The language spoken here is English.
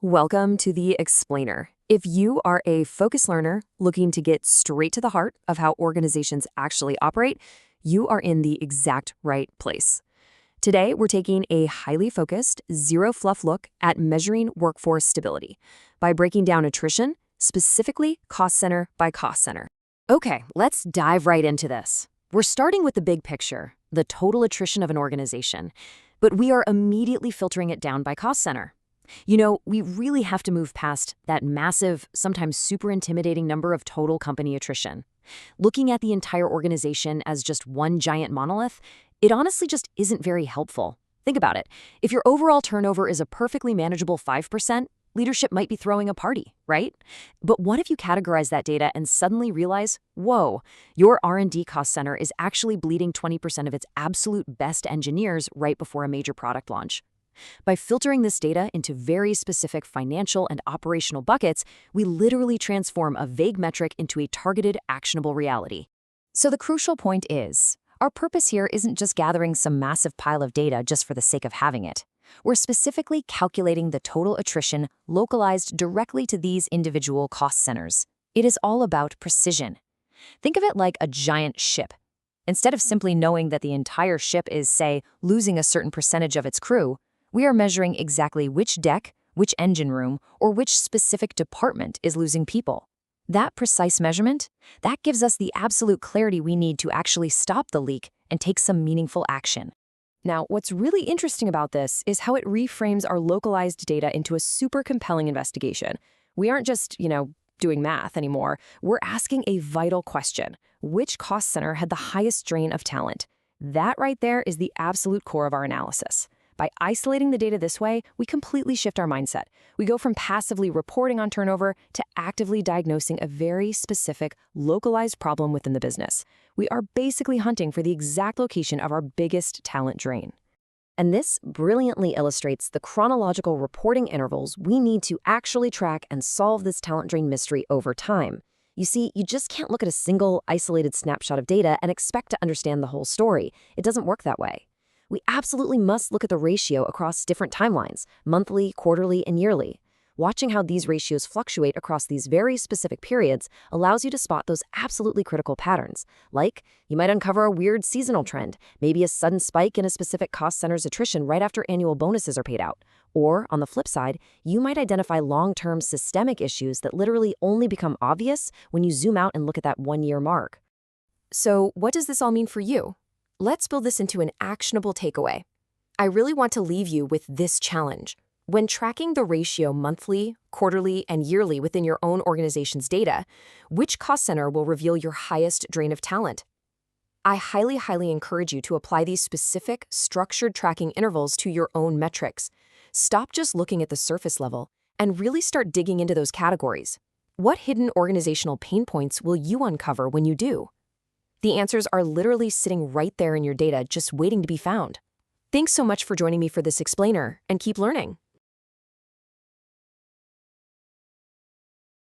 Welcome to the Explainer. If you are a focused learner looking to get straight to the heart of how organizations actually operate, you are in the exact right place. Today, we're taking a highly focused, zero-fluff look at measuring workforce stability by breaking down attrition, specifically cost center by cost center. Okay, let's dive right into this. We're starting with the big picture, the total attrition of an organization, but we are immediately filtering it down by cost center. You know, we really have to move past that massive, sometimes super intimidating number of total company attrition. Looking at the entire organization as just one giant monolith, it honestly just isn't very helpful. Think about it. If your overall turnover is a perfectly manageable 5%, leadership might be throwing a party, right? But what if you categorize that data and suddenly realize, whoa, your R&D cost center is actually bleeding 20% of its absolute best engineers right before a major product launch? By filtering this data into very specific financial and operational buckets, we literally transform a vague metric into a targeted, actionable reality. So the crucial point is, our purpose here isn't just gathering some massive pile of data just for the sake of having it. We're specifically calculating the total attrition localized directly to these individual cost centers. It is all about precision. Think of it like a giant ship. Instead of simply knowing that the entire ship is, say, losing a certain percentage of its crew, we are measuring exactly which deck, which engine room, or which specific department is losing people. That precise measurement, that gives us the absolute clarity we need to actually stop the leak and take some meaningful action. Now, what's really interesting about this is how it reframes our localized data into a super compelling investigation. We aren't just, doing math anymore. We're asking a vital question. Which cost center had the highest drain of talent? That right there is the absolute core of our analysis. By isolating the data this way, we completely shift our mindset. We go from passively reporting on turnover to actively diagnosing a very specific, localized problem within the business. We are basically hunting for the exact location of our biggest talent drain. And this brilliantly illustrates the chronological reporting intervals we need to actually track and solve this talent drain mystery over time. You see, you just can't look at a single, isolated snapshot of data and expect to understand the whole story. It doesn't work that way. We absolutely must look at the ratio across different timelines, monthly, quarterly, and yearly. Watching how these ratios fluctuate across these very specific periods allows you to spot those absolutely critical patterns. Like, you might uncover a weird seasonal trend, maybe a sudden spike in a specific cost center's attrition right after annual bonuses are paid out. Or, on the flip side, you might identify long-term systemic issues that literally only become obvious when you zoom out and look at that one-year mark. So, what does this all mean for you? Let's build this into an actionable takeaway. I really want to leave you with this challenge. When tracking the ratio monthly, quarterly, and yearly within your own organization's data, which cost center will reveal your highest drain of talent? I highly encourage you to apply these specific, structured tracking intervals to your own metrics. Stop just looking at the surface level and really start digging into those categories. What hidden organizational pain points will you uncover when you do? The answers are literally sitting right there in your data, just waiting to be found. Thanks so much for joining me for this explainer, and keep learning.